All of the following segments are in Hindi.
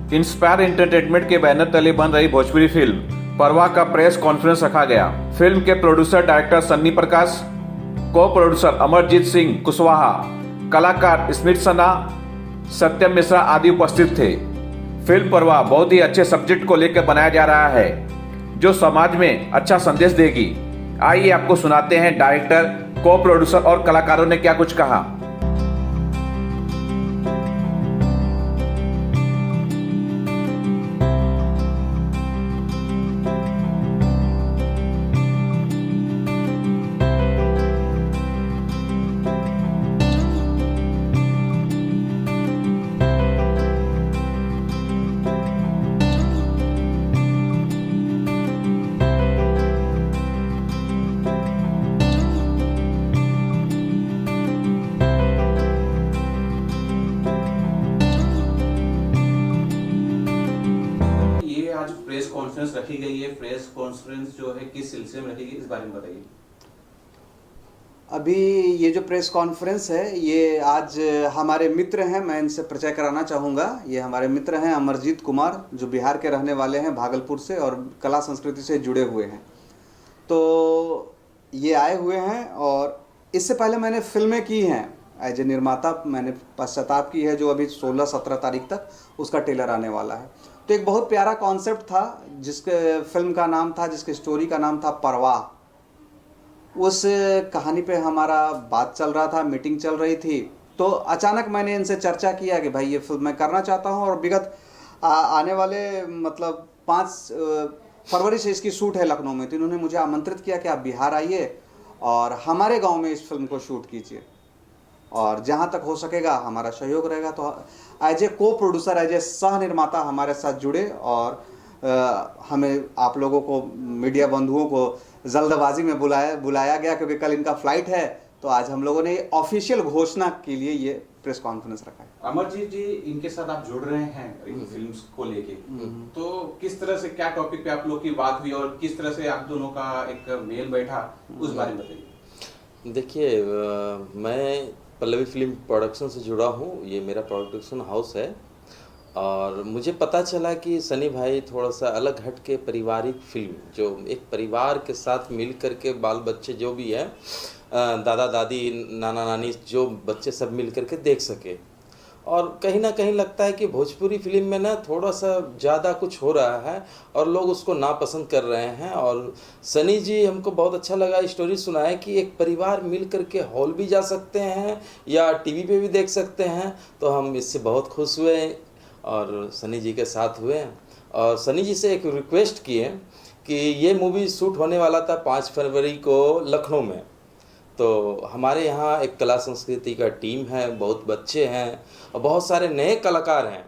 इंस्पायर एंटरटेनमेंट के बैनर तले बन रही भोजपुरी फिल्म परवाह का प्रेस कॉन्फ्रेंस रखा गया। फिल्म के प्रोड्यूसर डायरेक्टर सन्नी प्रकाश, को प्रोड्यूसर अमरजीत सिंह कुशवाहा, कलाकार स्मित सना, सत्यम मिश्रा आदि उपस्थित थे। फिल्म परवाह बहुत ही अच्छे सब्जेक्ट को लेकर बनाया जा रहा है जो समाज में अच्छा संदेश देगी। आइए आपको सुनाते हैं डायरेक्टर, को प्रोड्यूसर और कलाकारों ने क्या कुछ कहा। आज प्रेस कॉन्फ्रेंस रखी गई है। प्रेस कॉन्फ्रेंस जो है किस सिलसिले में रखी गई, इस बारे में बताइए। अभी ये जो प्रेस कॉन्फ्रेंस है ये आज हमारे मित्र हैं, मैं इनसे परिचय कराना चाहूँगा। ये हमारे मित्र हैं अमरजीत कुमार, जो बिहार के रहने वाले हैं, भागलपुर से, और कला संस्कृति से जुड़े हुए हैं। तो ये आए हुए हैं और इससे पहले मैंने फिल्में की हैं एज ए निर्माता। मैंने पश्चाताप की है जो अभी 16-17 तारीख तक उसका ट्रेलर आने वाला है। तो एक बहुत प्यारा कॉन्सेप्ट था जिसके फिल्म का नाम था, जिसके स्टोरी का नाम था परवाह। उस कहानी पे हमारा बात चल रहा था, मीटिंग चल रही थी। तो अचानक मैंने इनसे चर्चा किया कि भाई ये फिल्म मैं करना चाहता हूँ और विगत आने वाले मतलब 5 फरवरी से इसकी शूट है लखनऊ में। तो इन्होंने मुझे आमंत्रित किया कि आप बिहार आइए और हमारे गांव में इस फिल्म को शूट कीजिए और जहां तक हो सकेगा हमारा सहयोग रहेगा। तो एज ए को प्रोड्यूसर, एज ए सह निर्माता हमारे साथ जुड़े और हमें आप लोगों को, मीडिया बंधुओं को जल्दबाजी में बुलाया गया क्योंकि कल इनका फ्लाइट है। तो आज हम लोगों ने ऑफिशियल घोषणा के लिए ये प्रेस कॉन्फ्रेंस रखा है। अमरजीत जी, इनके साथ आप जुड़ रहे हैं इन फिल्म्स को लेके, तो किस तरह से, क्या टॉपिक पे आप लोग की बात हुई और किस तरह से आप दोनों का एक मेल बैठा, उस बारे में बताइए। देखिए, मैं पल्लवी फिल्म प्रोडक्शन से जुड़ा हूँ। ये मेरा प्रोडक्शन हाउस है और मुझे पता चला कि सनी भाई थोड़ा सा अलग हट के पारिवारिक फिल्म, जो एक परिवार के साथ मिल कर के बाल बच्चे जो भी है, दादा दादी, नाना नानी, जो बच्चे सब मिल कर के देख सके। और कहीं ना कहीं लगता है कि भोजपुरी फिल्म में ना थोड़ा सा ज़्यादा कुछ हो रहा है और लोग उसको नापसंद कर रहे हैं। और सनी जी, हमको बहुत अच्छा लगा स्टोरी सुनाए कि एक परिवार मिल कर के हॉल भी जा सकते हैं या टीवी पे भी देख सकते हैं। तो हम इससे बहुत खुश हुए और सनी जी के साथ हुए और सनी जी से एक रिक्वेस्ट किए कि ये मूवी शूट होने वाला था 5 फरवरी को लखनऊ में। तो हमारे यहाँ एक कला संस्कृति का टीम है, बहुत बच्चे हैं और बहुत सारे नए कलाकार हैं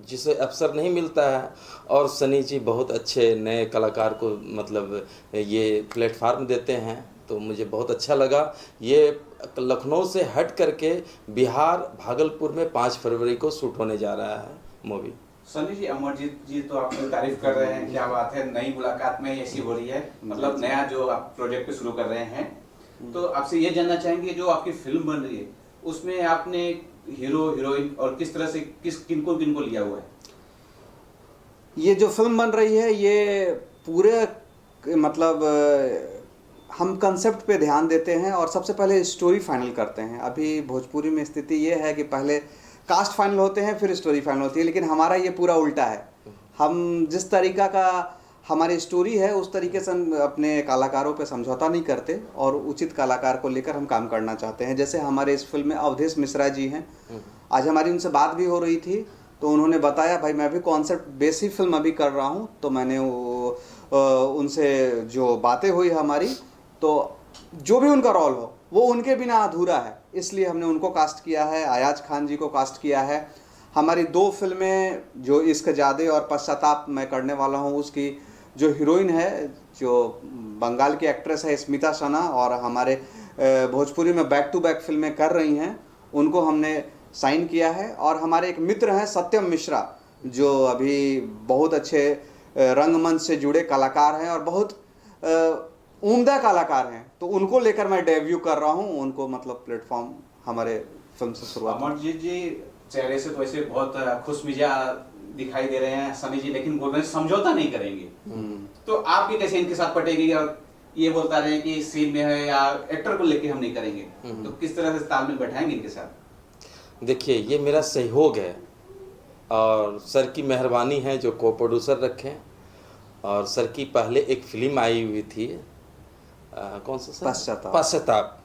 जिसे अवसर नहीं मिलता है। और सनी जी बहुत अच्छे नए कलाकार को मतलब ये प्लेटफार्म देते हैं। तो मुझे बहुत अच्छा लगा। ये लखनऊ से हट करके बिहार, भागलपुर में 5 फरवरी को शूट होने जा रहा है मूवी। सनी जी, अमरजीत जी तो आपकी तारीफ कर रहे हैं, क्या बात है, नई मुलाकात में ऐसी हो रही है, मतलब नया जो आप प्रोजेक्ट शुरू कर रहे हैं। तो आपसे ये जानना चाहेंगे, जो आपकी फिल्म बन रही है उसमें आपने हीरो, हीरोइन और किस तरह से किनको लिया हुआ है? ये जो फिल्म बन रही है ये पूरे मतलब हम कंसेप्ट पे ध्यान देते हैं और सबसे पहले स्टोरी फाइनल करते हैं। अभी भोजपुरी में स्थिति ये है कि पहले कास्ट फाइनल होते हैं फिर स्टोरी फाइनल होती है, लेकिन हमारा ये पूरा उल्टा है। हम जिस तरीका का हमारी स्टोरी है उस तरीके से हम अपने कलाकारों पे समझौता नहीं करते और उचित कलाकार को लेकर हम काम करना चाहते हैं। जैसे हमारे इस फिल्म में अवधेश मिश्रा जी हैं। आज हमारी उनसे बात भी हो रही थी तो उन्होंने बताया भाई मैं भी कॉन्सेप्ट बेसिक फिल्म अभी कर रहा हूँ। तो मैंने उनसे जो बातें हुई हमारी, तो जो भी उनका रोल हो वो उनके बिना अधूरा है, इसलिए हमने उनको कास्ट किया है। अयाज खान जी को कास्ट किया है। हमारी 2 फिल्में जो इश्क जादे और पश्चाताप मैं करने वाला हूँ, उसकी जो हीरोइन है, जो बंगाल की एक्ट्रेस है स्मिता सना, और हमारे भोजपुरी में बैक टू बैक फिल्में कर रही हैं, उनको हमने साइन किया है। और हमारे एक मित्र हैं सत्यम मिश्रा, जो अभी बहुत अच्छे रंगमंच से जुड़े कलाकार हैं और बहुत उम्दा कलाकार हैं। तो उनको लेकर मैं डेब्यू कर रहा हूँ। उनको मतलब प्लेटफॉर्म हमारे फिल्म से शुरुआत। अमरजीत जी चेहरे से तो वैसे बहुत खुश मिजाज दिखाई दे रहे हैं सनी जी, लेकिन बोल रहे हैं समझौता नहीं करेंगे। तो आपकी कैसे इनके साथ पटेगी, और ये बोलता रहे कि सीन में है या एक्टर को लेके हम नहीं करेंगे, तो किस तरह से तालमेल बैठाएंगे इनके साथ? देखिए, ये मेरा सहयोग है और सर की मेहरबानी है जो को प्रोड्यूसर रखें। और सर की पहले एक फिल्म आई हुई थी, कौन सा सर? पश्चाताप। पश्चाताप।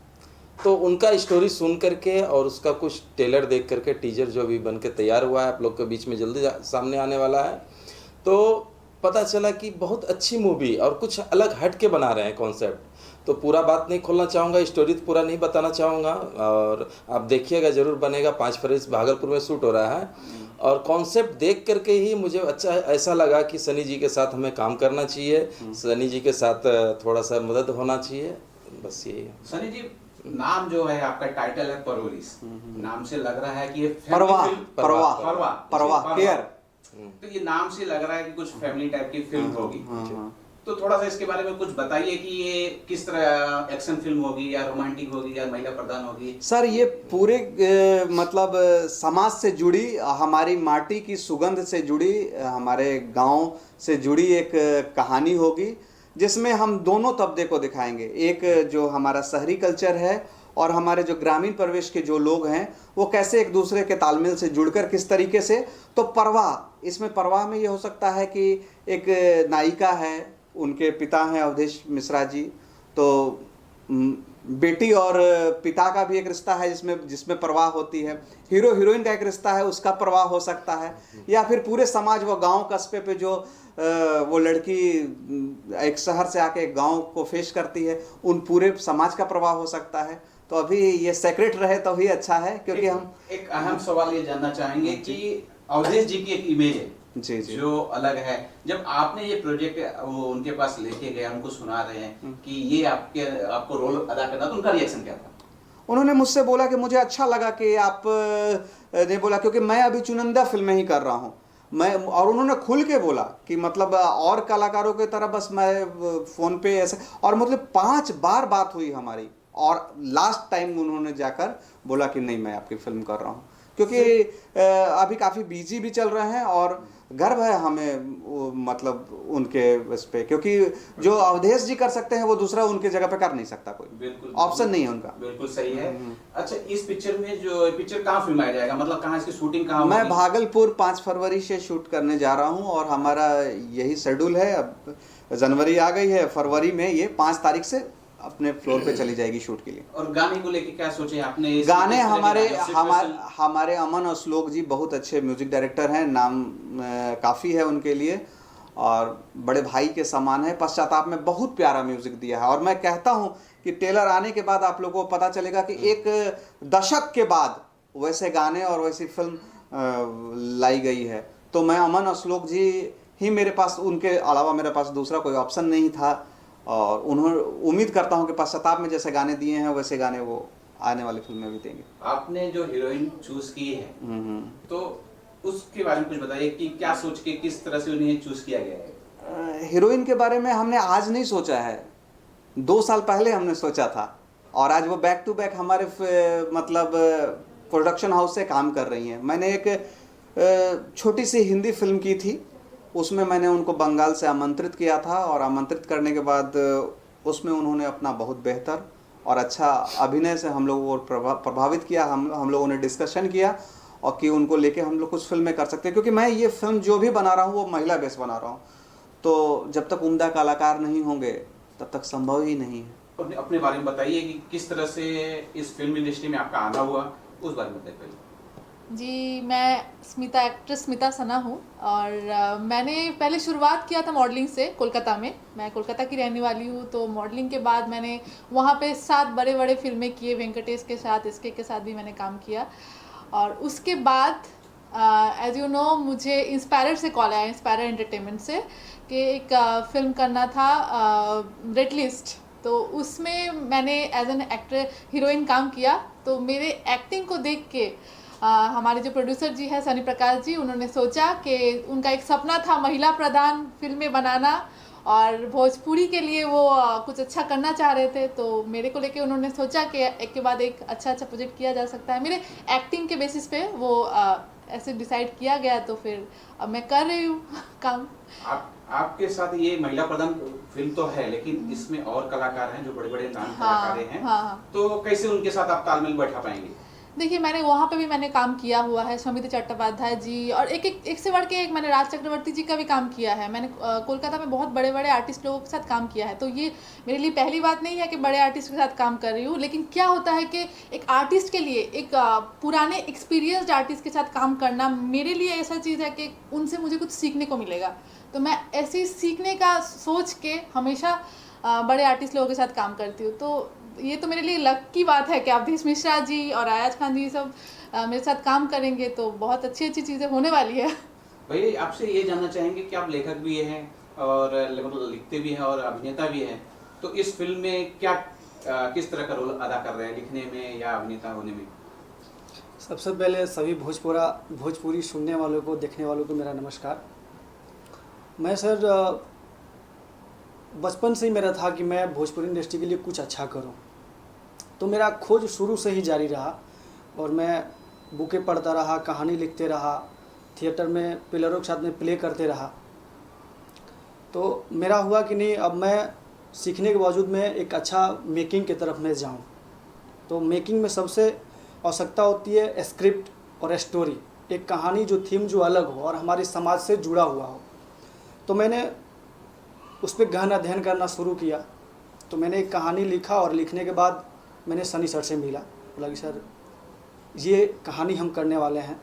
तो उनका स्टोरी सुन करके और उसका कुछ टेलर देख करके, टीजर जो अभी बन के तैयार हुआ है, आप लोग के बीच में जल्दी सामने आने वाला है, तो पता चला कि बहुत अच्छी मूवी और कुछ अलग हट के बना रहे हैं कॉन्सेप्ट। तो पूरा बात नहीं खोलना चाहूँगा, स्टोरी तो पूरा नहीं बताना चाहूँगा, और आप देखिएगा ज़रूर बनेगा। 5 फरवरी भागलपुर में शूट हो रहा है, और कॉन्सेप्ट देख करके ही मुझे अच्छा ऐसा लगा कि सनी जी के साथ हमें काम करना चाहिए, सनी जी के साथ थोड़ा सा मदद होना चाहिए, बस यही है। सनी जी, नाम जो है आपका, टाइटल है परवरिश, नाम से लग रहा है कि ये परवाह, परवाह परवाह, परवाह केयर। तो ये नाम से लग रहा है कि कुछ फैमिली टाइप की फिल्म होगी। तो थोड़ा सा इसके बारे में कुछ बताइए कि ये किस तरह एक्शन फिल्म होगी, या रोमांटिक होगी, या महिला प्रधान होगी? सर, ये पूरे मतलब समाज से जुड़ी, हमारी माटी की सुगंध से जुड़ी, हमारे गांव से जुड़ी एक कहानी होगी, जिसमें हम दोनों तबके को दिखाएंगे। एक जो हमारा शहरी कल्चर है और हमारे जो ग्रामीण परिवेश के जो लोग हैं, वो कैसे एक दूसरे के तालमेल से जुड़कर किस तरीके से। तो परवाह, इसमें परवाह में ये हो सकता है कि एक नायिका है, उनके पिता हैं अवधेश मिश्रा जी, तो बेटी और पिता का भी एक रिश्ता है जिसमें परवाह होती है। हीरो हीरोइन का एक रिश्ता है, उसका परवाह हो सकता है, या फिर पूरे समाज, वो गांव कस्बे पे जो वो लड़की एक शहर से आके एक गांव को फेस करती है, उन पूरे समाज का प्रभाव हो सकता है। तो अभी ये सेक्रेट रहे तो ही अच्छा है, क्योंकि हम एक अहम सवाल ये जानना चाहेंगे कि अवधेश जी की एक इमेज है जी जो अलग है। जब आपने ये प्रोजेक्ट वो उनके पास लेके गए, उनको सुना रहे हैं कि ये आपको रोल अदा करना, तो उनका रिएक्शन क्या था? उन्होंने मुझसे बोला कि मुझे अच्छा लगा कि आप ने बोला, क्योंकि मैं अभी चुनिंदा फिल्में ही कर रहा हूँ मैं, और उन्होंने खुल के बोला कि मतलब और कलाकारों की तरह बस मैं फ़ोन पे ऐसे, और मतलब 5 बार बात हुई हमारी, और लास्ट टाइम उन्होंने जाकर बोला कि नहीं, मैं आपकी फिल्म कर रहा हूँ, क्योंकि अभी काफ़ी बिजी भी चल रहे हैं, और गर्व है हमें मतलब उनके इस पे, क्योंकि जो अवधेश जी कर सकते हैं वो दूसरा उनके जगह पे कर नहीं सकता, कोई बिल्कुल ऑप्शन नहीं है उनका। बिल्कुल सही है। अच्छा, इस पिक्चर में जो पिक्चर कहाँ फिल्माया जाएगा, मतलब कहाँ इसकी शूटिंग कहाँ मैं होगी? भागलपुर 5 फरवरी से शूट करने जा रहा हूँ, और हमारा यही शेड्यूल है। अब जनवरी आ गई है, फरवरी में ये 5 तारीख से अपने फ्लोर पे चली जाएगी शूट के लिए। और गाने को लेके क्या सोचे आपने? गाने हमारे अमन और श्लोक जी बहुत अच्छे म्यूजिक डायरेक्टर हैं, नाम काफ़ी है उनके लिए, और बड़े भाई के समान है। पश्चाताप में बहुत प्यारा म्यूजिक दिया है, और मैं कहता हूँ कि टेलर आने के बाद आप लोगों को पता चलेगा कि एक दशक के बाद वैसे गाने और वैसी फिल्म लाई गई है। तो मैं अमन और श्लोक जी ही मेरे पास, उनके अलावा मेरे पास दूसरा कोई ऑप्शन नहीं था, और उन्होंने उम्मीद करता हूँ कि पश्चाताप में जैसे गाने दिए हैं वैसे गाने वो आने वाली फिल्म में भी देंगे। आपने जो हीरोइन चूज की है, तो उसके बारे में कुछ बताइए कि क्या सोच के, किस तरह से उन्हें चूज किया गया है? हीरोइन के बारे में हमने आज नहीं सोचा है, 2 साल पहले हमने सोचा था, और आज वो बैक टू बैक हमारे मतलब प्रोडक्शन हाउस से काम कर रही हैं। मैंने एक छोटी सी हिंदी फिल्म की थी, उसमें मैंने उनको बंगाल से आमंत्रित किया था, और आमंत्रित करने के बाद उसमें उन्होंने अपना बहुत बेहतर और अच्छा अभिनय से हम लोगों को प्रभावित किया। हम लोगों ने डिस्कशन किया, और कि उनको लेके हम लोग कुछ फिल्में कर सकते हैं, क्योंकि मैं ये फिल्म जो भी बना रहा हूँ वो महिला बेस बना रहा हूँ, तो जब तक उम्दा कलाकार नहीं होंगे तब तक संभव ही नहीं है। अपने बारे में बताइए कि किस तरह से इस फिल्म इंडस्ट्री में आपका आना हुआ, उस बारे में बताइए। जी, मैं एक्ट्रेस स्मिता सना हूँ, और मैंने पहले शुरुआत किया था मॉडलिंग से कोलकाता में। मैं कोलकाता की रहने वाली हूँ, तो मॉडलिंग के बाद मैंने वहाँ पे 7 बड़े बड़े फिल्में किए, वेंकटेश के साथ, इसके साथ भी मैंने काम किया। और उसके बाद एज यू नो मुझे इंस्पायर से कॉल आया, इंस्पायर एंटरटेनमेंट से, कि एक फिल्म करना था रेड लिस्ट। तो उसमें मैंने एज एन एक्टर हीरोइन काम किया। तो मेरे एक्टिंग को देख के हमारे जो प्रोड्यूसर जी हैं सनी प्रकाश जी, उन्होंने सोचा कि उनका एक सपना था महिला प्रधान फिल्में बनाना, और भोजपुरी के लिए वो कुछ अच्छा करना चाह रहे थे। तो मेरे को लेके उन्होंने सोचा कि एक के बाद एक अच्छा प्रोजेक्ट किया जा सकता है। मेरे एक्टिंग के बेसिस पे वो ऐसे डिसाइड किया गया, तो फिर अब मैं कर रही हूँ काम। आपके साथ ये महिला प्रधान फिल्म तो है, लेकिन इसमें और कलाकार हैं जो बड़े बड़े नाम हाँ, कलाकार हैं। हाँ। तो कैसे उनके साथ आप तालमेल बैठा पाएंगे? देखिए, मैंने वहाँ पे भी मैंने काम किया हुआ है, सौमित्र चट्टोपाध्याय जी, और एक से बढ़ के एक मैंने राज चक्रवर्ती जी का भी काम किया है। मैंने कोलकाता में बहुत बड़े बड़े आर्टिस्ट लोगों के साथ काम किया है, तो ये मेरे लिए पहली बात नहीं है कि बड़े आर्टिस्ट के साथ काम कर रही हूँ। लेकिन क्या होता है कि एक आर्टिस्ट के लिए, एक पुराने एक्सपीरियंस्ड आर्टिस्ट के साथ काम करना मेरे लिए ऐसा चीज़ है कि उनसे मुझे कुछ सीखने को मिलेगा। तो मैं ऐसे सीखने का सोच के हमेशा बड़े आर्टिस्ट लोगों के साथ काम करती हूँ। तो ये तो मेरे लिए लक की बात है कि अवधेश मिश्रा जी और अयाज खान जी सब मेरे साथ काम करेंगे, तो बहुत अच्छी अच्छी चीज़ें होने वाली है। भैया, आपसे ये जानना चाहेंगे कि आप लेखक भी हैं और लिखते भी हैं और अभिनेता भी हैं, तो इस फिल्म में क्या किस तरह का रोल अदा कर रहे हैं, लिखने में या अभिनेता होने में? सबसे पहले सभी भोजपुरी सुनने वालों को, देखने वालों को मेरा नमस्कार। मैं सर बचपन से ही मेरा था कि मैं भोजपुरी इंडस्ट्री के लिए कुछ अच्छा करूं, तो मेरा खोज शुरू से ही जारी रहा और मैं बुकें पढ़ता रहा, कहानी लिखते रहा, थिएटर में प्लेयरों के साथ में प्ले करते रहा। तो मेरा हुआ कि नहीं, अब मैं सीखने के बावजूद में एक अच्छा मेकिंग की तरफ में जाऊं। तो मेकिंग में सबसे आवश्यकता होती है स्क्रिप्ट और स्टोरी, एक कहानी जो थीम जो अलग हो और हमारे समाज से जुड़ा हुआ हो। तो मैंने उस पर गहन अध्ययन करना शुरू किया। तो मैंने एक कहानी लिखा और लिखने के बाद मैंने सनी सर से मिला, बोला कि सर ये कहानी हम करने वाले हैं।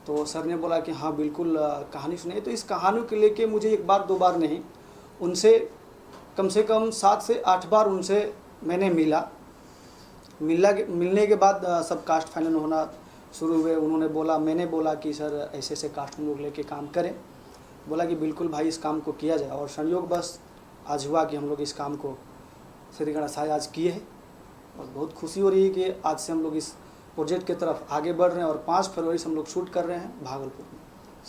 तो सर ने बोला कि हाँ बिल्कुल कहानी सुनिए। तो इस कहानी को लेके मुझे एक बार दो बार नहीं, उनसे कम से कम 7 से 8 बार उनसे मैंने मिलने के बाद सब कास्ट फाइनल होना शुरू हुए। उन्होंने बोला, मैंने बोला कि सर ऐसे ऐसे कास्ट हम लोग लेके काम करें। बोला कि बिल्कुल भाई इस काम को किया जाए, और संयोग बस आज हुआ कि हम लोग इस काम को श्री गणेशाय आज किए हैं और बहुत खुशी हो रही है कि आज से हम लोग इस प्रोजेक्ट की तरफ आगे बढ़ रहे हैं और 5 फरवरी से हम लोग शूट कर रहे हैं भागलपुर में।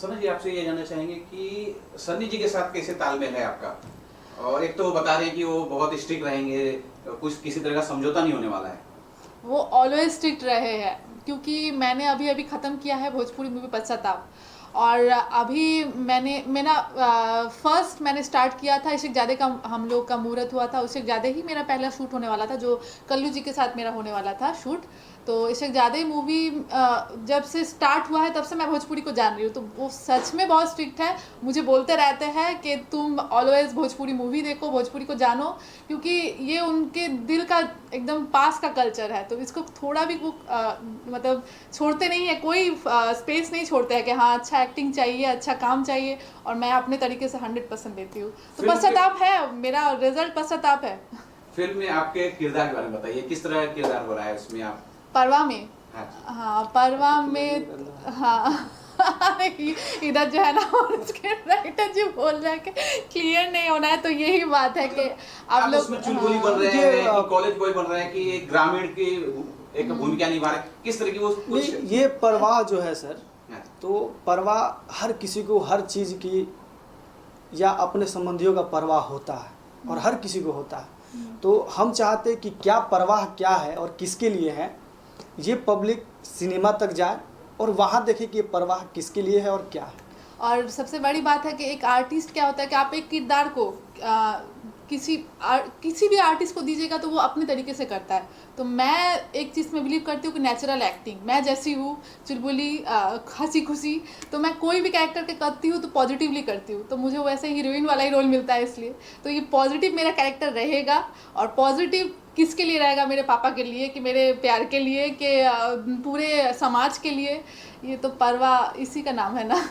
सनी जी, आपसे ये जानना चाहेंगे कि सनी जी के साथ कैसे तालमेल है आपका? और एक तो वो बता रहे हैं कि वो बहुत स्ट्रिक्ट रहेंगे, कुछ किसी तरह का समझौता नहीं होने वाला है। वो ऑलवेज स्ट्रिक्ट रहे हैं, क्योंकि मैंने अभी ख़त्म किया है भोजपुरी मूवी पश्चाताप, और अभी मेरा फर्स्ट मैंने स्टार्ट किया था, इससे ज़्यादा का हम लोग का मुहूर्त हुआ था, उससे ज़्यादा ही मेरा पहला शूट होने वाला था, जो कल्लू जी के साथ मेरा होने वाला था शूट। तो इससे ज़्यादा ही मूवी जब से स्टार्ट हुआ है तब से मैं भोजपुरी को जान रही हूँ। तो वो सच में बहुत स्ट्रिक्ट है, मुझे बोलते रहते हैं कि तुम ऑलवेज भोजपुरी मूवी देखो, भोजपुरी को जानो, क्योंकि ये उनके दिल का एकदम पास का कल्चर है। तो इसको थोड़ा भी वो मतलब छोड़ते नहीं है, कोई स्पेस नहीं छोड़ते हैं कि हाँ अच्छा एक्टिंग चाहिए, अच्छा काम चाहिए, और मैं अपने तरीके से 100% देती हूँ। तो पश्चाताप है, मेरा रिजल्ट पश्चाताप है। फिल्म में आपके किरदार के बारे में बताइए, किस तरह का किरदार हो रहा है उसमें आप? परवा में, हाँ परवा में, हाँ इधर जो है ना उसके राइटर जी बोल रहे हैं कि क्लियर नहीं होना है, तो यही बात है कि आप लोग उसमें चुलबुली बन रहे हैं कि कॉलेज बॉय बन रहे हैं कि एक ग्रामीण की एक भूमिका निभा रहे हैं, किस तरह की वो कुछ? ये परवाह जो है सर, तो परवाह हर किसी को हर चीज़ की या अपने संबंधियों का परवाह होता है और हर किसी को होता है। तो हम चाहते हैं कि क्या परवाह क्या है और किसके लिए है, ये पब्लिक सिनेमा तक जाए और वहाँ देखे कि ये परवाह किसके लिए है और क्या है। और सबसे बड़ी बात है कि एक आर्टिस्ट क्या होता है कि आप एक किरदार को किसी भी आर्टिस्ट को दीजिएगा तो वो अपने तरीके से करता है। तो मैं एक चीज़ में बिलीव करती हूँ कि नेचुरल एक्टिंग, मैं जैसी हूँ चुलबुली हंसी खुशी, तो मैं कोई भी कैरेक्टर के करती हूँ तो पॉजिटिवली करती हूँ, तो मुझे वैसे हीरोइन वाला ही रोल मिलता है। इसलिए तो ये पॉजिटिव मेरा कैरेक्टर रहेगा। और पॉजिटिव किसके लिए रहेगा? मेरे पापा के लिए, कि मेरे प्यार के लिए, कि पूरे समाज के लिए। ये तो परवाह इसी का नाम है ना।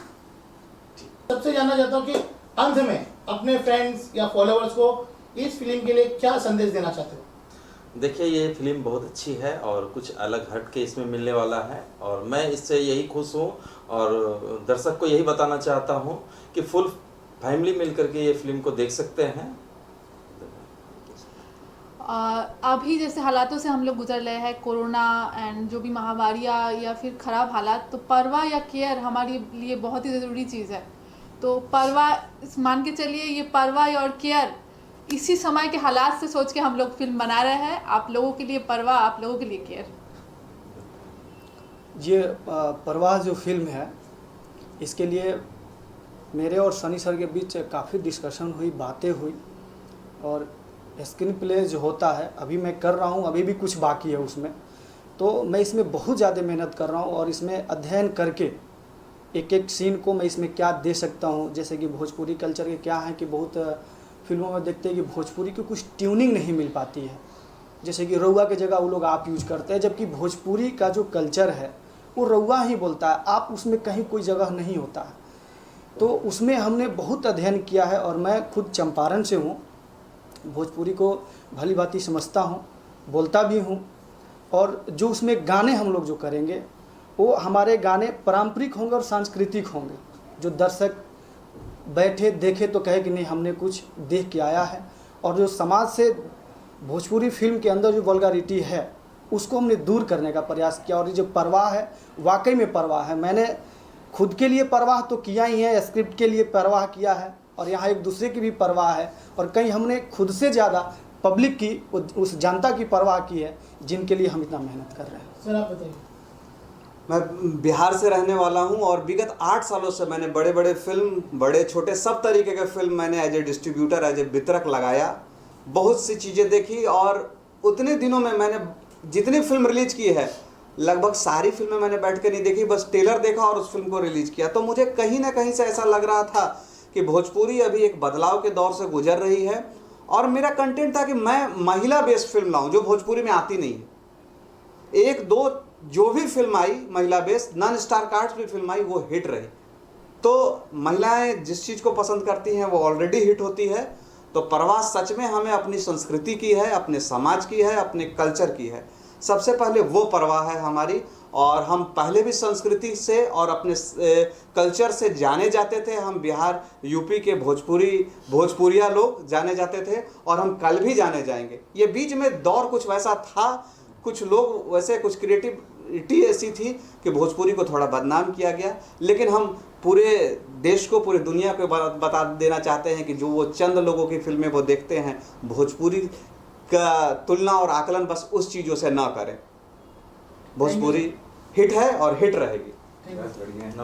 सबसे जानना चाहता हूँ कि अंत में अपने फ्रेंड्स या फॉलोअर्स को इस फिल्म के लिए क्या संदेश देना चाहते हो? देखिए, ये फिल्म बहुत अच्छी है और कुछ अलग हट के इसमें मिलने वाला है, और मैं इससे यही खुश हूँ और दर्शक को यही बताना चाहता हूँ कि फुल फैमिली मिलकर के ये फिल्म को देख सकते हैं। अभी जैसे हालातों से हम लोग गुजर रहे हैं, कोरोना एंड जो भी महामारियाँ या फिर ख़राब हालात, तो परवाह या केयर हमारे लिए बहुत ही ज़रूरी चीज़ है। तो परवाह मान के चलिए, ये परवाह और केयर इसी समय के हालात से सोच के हम लोग फिल्म बना रहे हैं। आप लोगों के लिए परवाह, आप लोगों के लिए केयर। ये परवाह जो फिल्म है, इसके लिए मेरे और सनी सर के बीच काफ़ी डिस्कशन हुई, बातें हुई, और स्क्रीन प्ले जो होता है अभी मैं कर रहा हूँ, अभी भी कुछ बाकी है उसमें। तो मैं इसमें बहुत ज़्यादा मेहनत कर रहा हूँ और इसमें अध्ययन करके एक एक सीन को मैं इसमें क्या दे सकता हूँ। जैसे कि भोजपुरी कल्चर के क्या है कि बहुत फिल्मों में देखते हैं कि भोजपुरी की कुछ ट्यूनिंग नहीं मिल पाती है, जैसे कि रउआ के जगह वो लोग आप यूज करते हैं, जबकि भोजपुरी का जो कल्चर है वो रउआ ही बोलता है, आप उसमें कहीं कोई जगह नहीं होता है। तो उसमें हमने बहुत अध्ययन किया है और मैं खुद चंपारण से हूँ, भोजपुरी को भली भांति समझता हूँ, बोलता भी हूँ। और जो उसमें गाने हम लोग जो करेंगे वो हमारे गाने पारंपरिक होंगे और सांस्कृतिक होंगे, जो दर्शक बैठे देखे तो कहे कि नहीं हमने कुछ देख के आया है। और जो समाज से भोजपुरी फिल्म के अंदर जो वल्गैरिटी है उसको हमने दूर करने का प्रयास किया। और ये जो परवाह है वाकई में परवाह है, मैंने खुद के लिए परवाह तो किया ही है, स्क्रिप्ट के लिए परवाह किया है, और यहाँ एक दूसरे की भी परवाह है, और कहीं हमने खुद से ज़्यादा पब्लिक की, उस जनता की परवाह की है जिनके लिए हम इतना मेहनत कर रहे हैं। सर आप बताइए। मैं बिहार से रहने वाला हूं और विगत 8 सालों से मैंने बड़े बड़े फिल्म, बड़े छोटे सब तरीके के फिल्म मैंने as a distributor, as a वितरक लगाया, बहुत सी चीज़ें देखी। और उतने दिनों में मैंने जितनी फिल्म रिलीज की है लगभग सारी फिल्में मैंने बैठ के नहीं देखी, बस ट्रेलर देखा और उस फिल्म को रिलीज किया। तो मुझे कहीं ना कहीं से ऐसा लग रहा था कि भोजपुरी अभी एक बदलाव के दौर से गुजर रही है, और मेरा कंटेंट था कि मैं महिला बेस्ड फिल्म लाऊं जो भोजपुरी में आती नहीं है। एक दो जो भी फिल्म आई महिला बेस्ड, नॉन स्टार कास्ट भी फिल्म आई, वो हिट रही। तो महिलाएं जिस चीज़ को पसंद करती हैं वो ऑलरेडी हिट होती है। तो परवाह सच में हमें अपनी संस्कृति की है, अपने समाज की है, अपने कल्चर की है। सबसे पहले वो परवाह है हमारी, और हम पहले भी संस्कृति से और अपने कल्चर से जाने जाते थे। हम बिहार यूपी के भोजपुरिया लोग जाने जाते थे, और हम कल भी जाने जाएंगे। ये बीच में दौर कुछ वैसा था, कुछ लोग वैसे, कुछ क्रिएटिविटी ऐसी थी कि भोजपुरी को थोड़ा बदनाम किया गया, लेकिन हम पूरे देश को, पूरी दुनिया को बता देना चाहते हैं कि जो वो चंद लोगों की फिल्में वो देखते हैं, भोजपुरी का तुलना और आकलन बस उस चीज़ों से ना करें। भोजपुरी हिट है और हिट रहेगी।